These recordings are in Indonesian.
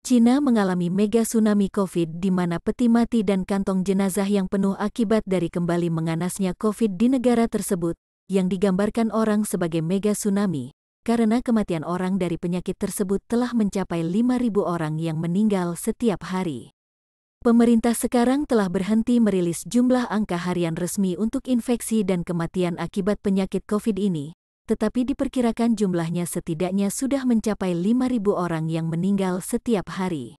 Cina mengalami mega tsunami COVID di mana peti mati dan kantong jenazah yang penuh akibat dari kembali menganasnya COVID di negara tersebut, yang digambarkan orang sebagai mega tsunami, karena kematian orang dari penyakit tersebut telah mencapai 5.000 orang yang meninggal setiap hari. Pemerintah sekarang telah berhenti merilis jumlah angka harian resmi untuk infeksi dan kematian akibat penyakit COVID ini, tetapi diperkirakan jumlahnya setidaknya sudah mencapai 5.000 orang yang meninggal setiap hari.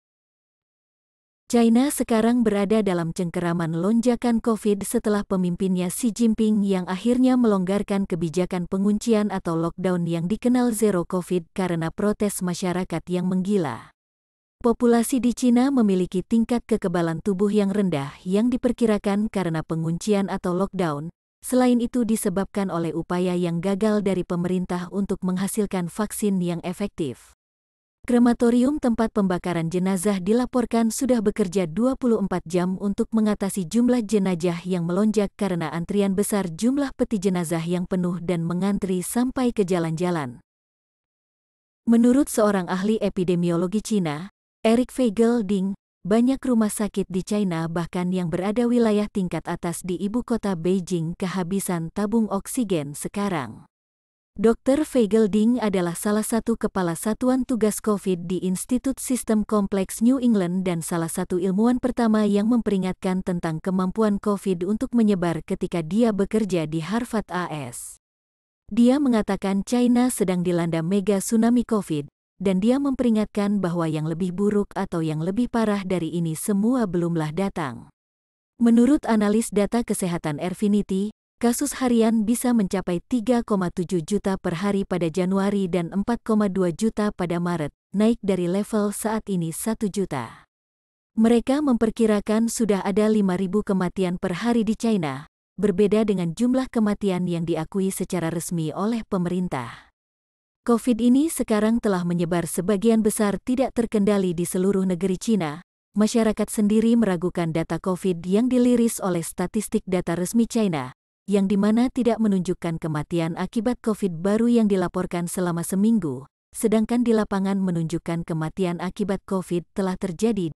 China sekarang berada dalam cengkeraman lonjakan COVID setelah pemimpinnya Xi Jinping yang akhirnya melonggarkan kebijakan penguncian atau lockdown yang dikenal zero COVID karena protes masyarakat yang menggila. Populasi di China memiliki tingkat kekebalan tubuh yang rendah yang diperkirakan karena penguncian atau lockdown. Selain itu disebabkan oleh upaya yang gagal dari pemerintah untuk menghasilkan vaksin yang efektif. Krematorium tempat pembakaran jenazah dilaporkan sudah bekerja 24 jam untuk mengatasi jumlah jenazah yang melonjak karena antrian besar jumlah peti jenazah yang penuh dan mengantri sampai ke jalan-jalan. Menurut seorang ahli epidemiologi Cina, Eric Feigl-Ding, banyak rumah sakit di China bahkan yang berada wilayah tingkat atas di ibu kota Beijing kehabisan tabung oksigen sekarang. Dr. Feigl-Ding adalah salah satu kepala satuan tugas COVID di Institut Sistem Kompleks New England dan salah satu ilmuwan pertama yang memperingatkan tentang kemampuan COVID untuk menyebar ketika dia bekerja di Harvard AS. Dia mengatakan China sedang dilanda mega tsunami COVID, dan dia memperingatkan bahwa yang lebih buruk atau yang lebih parah dari ini semua belumlah datang. Menurut analis data kesehatan Airfinity, kasus harian bisa mencapai 3,7 juta per hari pada Januari dan 4,2 juta pada Maret, naik dari level saat ini 1 juta. Mereka memperkirakan sudah ada 5.000 kematian per hari di China, berbeda dengan jumlah kematian yang diakui secara resmi oleh pemerintah. COVID ini sekarang telah menyebar sebagian besar tidak terkendali di seluruh negeri Cina. Masyarakat sendiri meragukan data COVID yang diliris oleh statistik data resmi China, yang dimana tidak menunjukkan kematian akibat COVID baru yang dilaporkan selama seminggu, sedangkan di lapangan menunjukkan kematian akibat COVID telah terjadi.